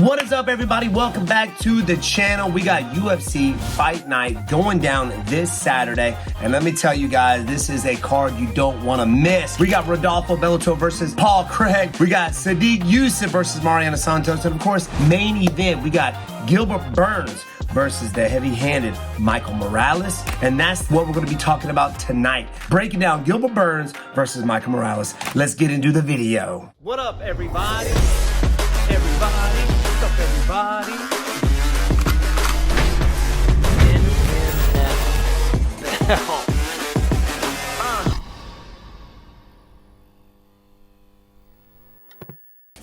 What is up, everybody? Welcome back to the channel. We got UFC Fight Night going down this Saturday. And let me tell you guys, this is a card you don't want to miss. We got Rodolfo Bellator versus Paul Craig. We got Sadiq Youssef versus Mariana Santos. And of course, main event, we got Gilbert Burns versus the heavy-handed Michale Morales. And that's what we're going to be talking about tonight. Breaking down Gilbert Burns versus Michale Morales. Let's get into the video. What up, everybody? What's up, everybody?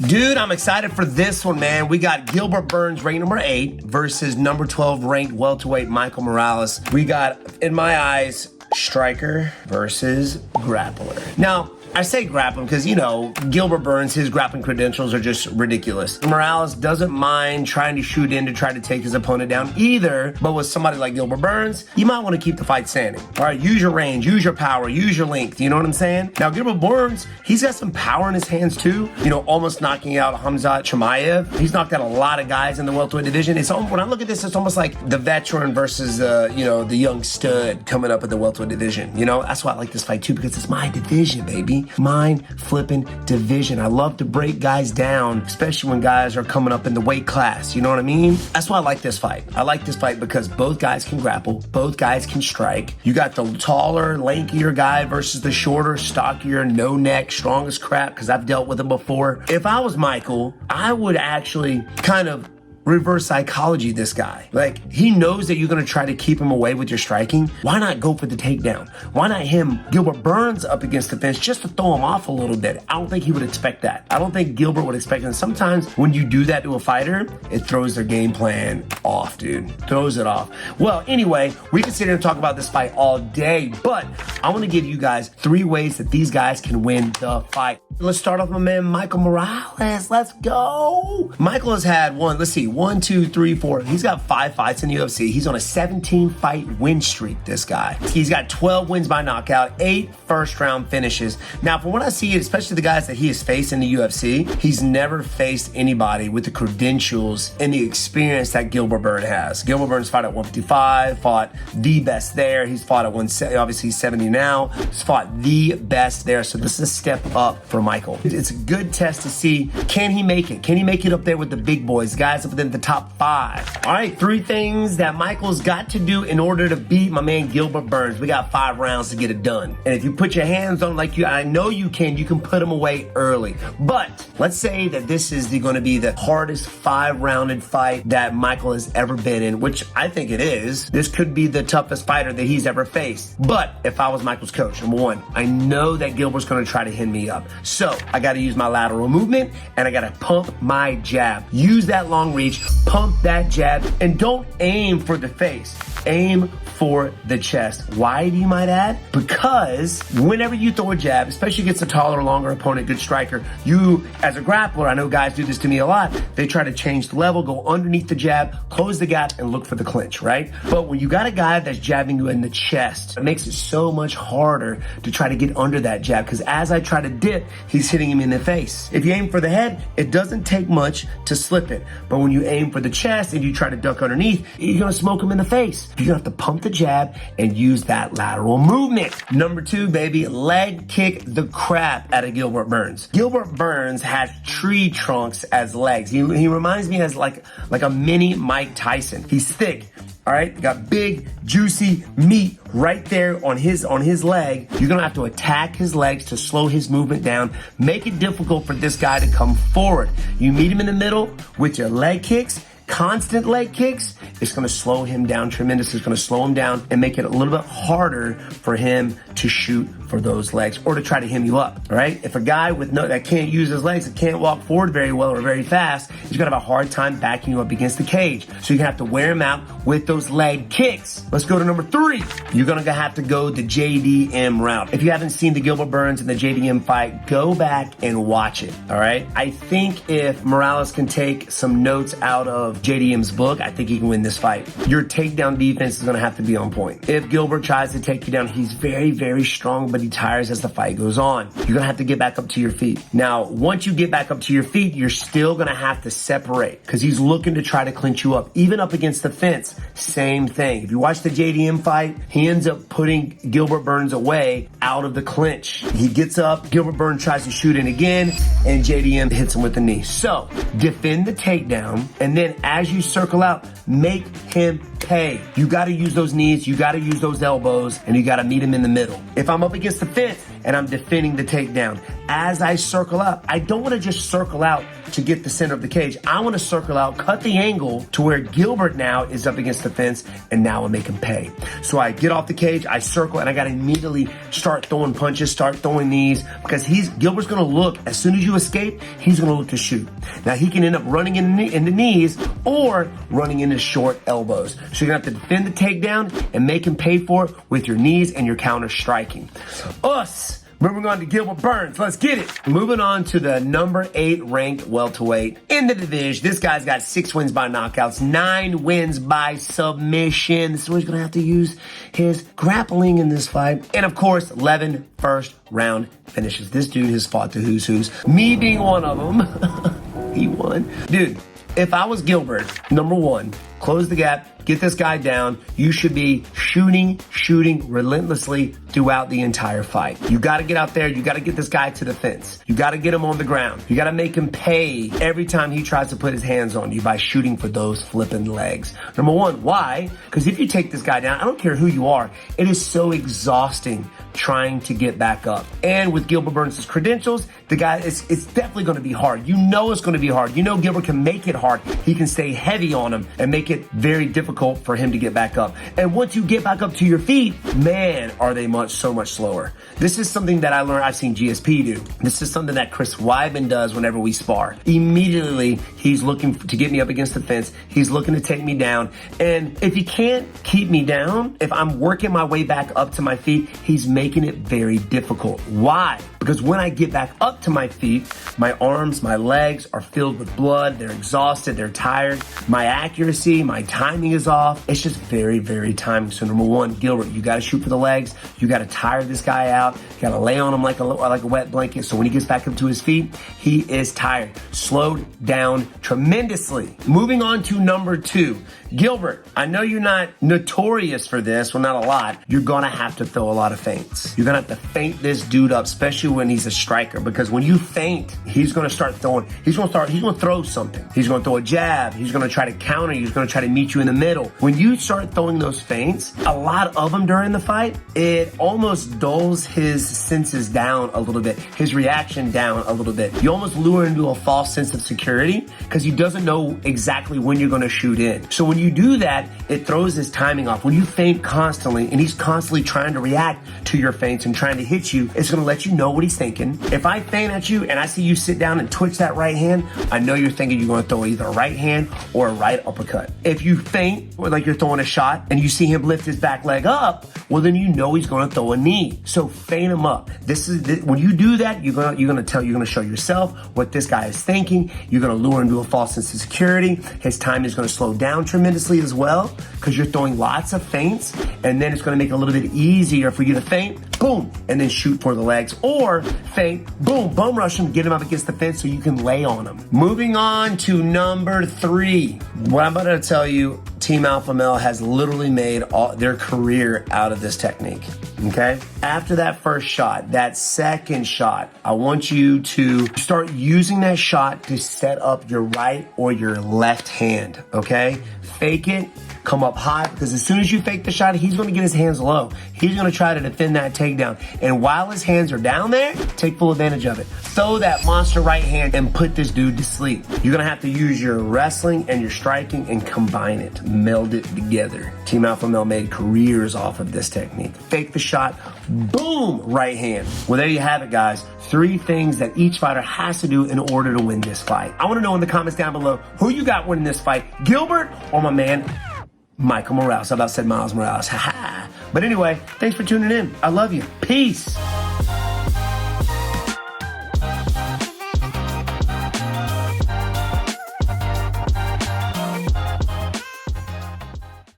Dude, I'm excited for this one, man. We got Gilbert Burns, ranked number 8, versus number 12 ranked welterweight Michale Morales. We got, in my eyes, striker versus grappler. Now, I say grappling because, you know, Gilbert Burns, his grappling credentials are just ridiculous. Morales doesn't mind trying to shoot in to try to take his opponent down either, but with somebody like Gilbert Burns, you might want to keep the fight standing. All right, use your range, use your power, use your length, you know what I'm saying? Now, Gilbert Burns, he's got some power in his hands too, you know, almost knocking out Khamzat Chimaev. He's knocked out a lot of guys in the welterweight division. It's when I look at this, it's almost like the veteran versus, you know, the young stud coming up at the welterweight division. You know, that's why I like this fight too, because it's my division, baby. Mind flipping division. I love to break guys down, especially when guys are coming up in the weight class. You know what I mean? That's why I like this fight. I like this fight because both guys can grapple, both guys can strike. You got the taller, lankier guy versus the shorter, stockier, no neck, strong as crap, because I've dealt with him before. If I was Michale, I would actually kind of reverse psychology this guy. Like, he knows that you're going to try to keep him away with your striking. Why not go for the takedown? Why not him, Gilbert Burns, up against the fence just to throw him off a little bit? I don't think he would expect that. I don't think Gilbert would expect it. Sometimes when you do that to a fighter, it throws their game plan off, dude. Throws it off. Well, anyway, we can sit here and talk about this fight all day, but I want to give you guys 3 ways that these guys can win the fight. Let's start off with my man, Michale Morales. Let's go. Michale has had 1, 2, 3, 4. He's got 5 fights in the UFC. He's on a 17-fight win streak, this guy. He's got 12 wins by knockout, 8 first-round finishes. Now, from what I see, especially the guys that he has faced in the UFC, he's never faced anybody with the credentials and the experience that Gilbert Burns has. Gilbert Burns fought at 155, fought the best there. He's fought at 170, obviously he's 70 now. He's fought the best there, so this is a step up for Michale. It's a good test to see, can he make it? Can he make it up there with the big boys, guys up in the top 5? All right, 3 things that Michael's got to do in order to beat my man Gilbert Burns. We got 5 rounds to get it done. And if you put your hands on like I know you can put him away early. But let's say that this is going to be the hardest 5-rounded fight that Michale has ever been in, which I think it is. This could be the toughest fighter that he's ever faced. But if I was Michael's coach, number 1, I know that Gilbert's going to try to hand me up. So I got to use my lateral movement and I got to pump my jab. Use that long reach, pump that jab, and don't aim for the face. Aim for the chest. Why, do you might add? Because whenever you throw a jab, especially against a taller, longer opponent, good striker, you, as a grappler, I know guys do this to me a lot, they try to change the level, go underneath the jab, close the gap, and look for the clinch, right? But when you got a guy that's jabbing you in the chest, it makes it so much harder to try to get under that jab, because as I try to dip, he's hitting him in the face. If you aim for the head, it doesn't take much to slip it. But when you aim for the chest and you try to duck underneath, you're gonna smoke him in the face. You're gonna have to pump the jab and use that lateral movement. Number 2, baby, leg kick the crap out of Gilbert Burns. Gilbert Burns has tree trunks as legs. He reminds me as like a mini Mike Tyson. He's thick. All right, got big, juicy meat right there on his leg. You're gonna have to attack his legs to slow his movement down, make it difficult for this guy to come forward. You meet him in the middle with your leg kicks, constant leg kicks, it's going to slow him down tremendously. It's going to slow him down and make it a little bit harder for him to shoot for those legs or to try to hem you up, right? If a guy that can't use his legs, that can't walk forward very well or very fast, he's going to have a hard time backing you up against the cage. So you're going to have to wear him out with those leg kicks. Let's go to number 3. You're going to have to go the JDM route. If you haven't seen the Gilbert Burns and the JDM fight, go back and watch it, all right? I think if Morales can take some notes out of JDM's book, I think he can win this fight. Your takedown defense is going to have to be on point. If Gilbert tries to take you down, he's very, very strong, but but he tires as the fight goes on. You're gonna have to get back up to your feet. Now, once you get back up to your feet, you're still gonna have to separate because he's looking to try to clinch you up. Even up against the fence, same thing. If you watch the JDM fight, he ends up putting Gilbert Burns away out of the clinch. He gets up, Gilbert Burns tries to shoot in again, and JDM hits him with the knee. So, defend the takedown, and then as you circle out, make him pay. You gotta use those knees, you gotta use those elbows, and you gotta meet him in the middle. If I'm up against the fence and I'm defending the takedown, as I circle out, I don't wanna just circle out to get the center of the cage. I wanna circle out, cut the angle to where Gilbert now is up against the fence, and now I make him pay. So I get off the cage, I circle, and I gotta immediately start throwing punches, start throwing knees, because Gilbert's gonna look, as soon as you escape, he's gonna look to shoot. Now he can end up running in the knees or running into short elbows. So you're gonna have to defend the takedown and make him pay for it with your knees and your counter striking. Moving on to Gilbert Burns. Let's get it. Moving on to the number 8 ranked welterweight in the division. This guy's got 6 wins by knockouts, 9 wins by submission. This is where he's going to have to use his grappling in this fight. And of course, 11 first round finishes. This dude has fought the who's who's. Me being one of them. He won. Dude, if I was Gilbert, number 1, close the gap, get this guy down. You should be shooting relentlessly throughout the entire fight. You got to get out there. You got to get this guy to the fence. You got to get him on the ground. You got to make him pay every time he tries to put his hands on you by shooting for those flipping legs. Number 1, why? Because if you take this guy down, I don't care who you are, it is so exhausting trying to get back up. And with Gilbert Burns' credentials, the guy, it's definitely going to be hard. You know it's going to be hard. You know Gilbert can make it hard. He can stay heavy on him and make it very difficult for him to get back up. And once you get back up to your feet, man, are they so much slower. This is something that I learned, I've seen GSP do. This is something that Chris Weidman does whenever we spar. Immediately, he's looking to get me up against the fence. He's looking to take me down. And if he can't keep me down, if I'm working my way back up to my feet, he's making it very difficult. Why? Because when I get back up to my feet, my arms, my legs are filled with blood. They're exhausted. They're tired. My accuracy, my timing is off. It's just very, very timing. So number 1, Gilbert, you got to shoot for the legs. You got to tire this guy out. You got to lay on him like a wet blanket. So when he gets back up to his feet, he is tired. Slowed down tremendously. Moving on to number 2. Gilbert, I know you're not notorious for this, well, not a lot. You're going to have to throw a lot of feints. You're going to have to feint this dude up, especially when he's a striker, because when you feint, he's going to start throwing, he's going to throw something. He's going to throw a jab. He's going to try to counter you. He's going to try to meet you in the middle. When you start throwing those feints, a lot of them during the fight, it almost dulls his senses down a little bit, his reaction down a little bit. You almost lure into a false sense of security because he doesn't know exactly when you're going to shoot in. So when you do that, it throws his timing off. When you feint constantly and he's constantly trying to react to your feints and trying to hit you, it's going to let you know what he's thinking. If I feint at you and I see you sit down and twitch that right hand, I know you're thinking you're going to throw either a right hand or a right uppercut. If you feint like you're throwing a shot and you see him lift his back leg up, well, then you know he's going to throw a knee. So feint him up. When you do that, you're going to show yourself what this guy is thinking. You're going to lure him to a false sense of security. His time is going to slow down tremendously as well because you're throwing lots of feints, and then it's going to make it a little bit easier for you to feint, boom, and then shoot for the legs, or feint, boom, bum rush him, get him up against the fence so you can lay on him. Moving on to number 3. What I'm about to tell you, Team Alpha Male has literally made their career out of this technique, okay? After that first shot, that second shot, I want you to start using that shot to set up your right or your left hand, okay? Fake it, come up high, because as soon as you fake the shot, he's going to get his hands low. He's going to try to defend that takedown. And while his hands are down there, take full advantage of it. Throw that monster right hand and put this dude to sleep. You're going to have to use your wrestling and your striking and combine it, meld it together. Team Alpha Male made careers off of this technique. Fake the shot, boom, right hand. Well, there you have it, guys. 3 things that each fighter has to do in order to win this fight. I want to know in the comments down below who you got winning this fight, Gilbert or my man, Michale Morales. I about said Miles Morales. But anyway, thanks for tuning in. I love you. Peace.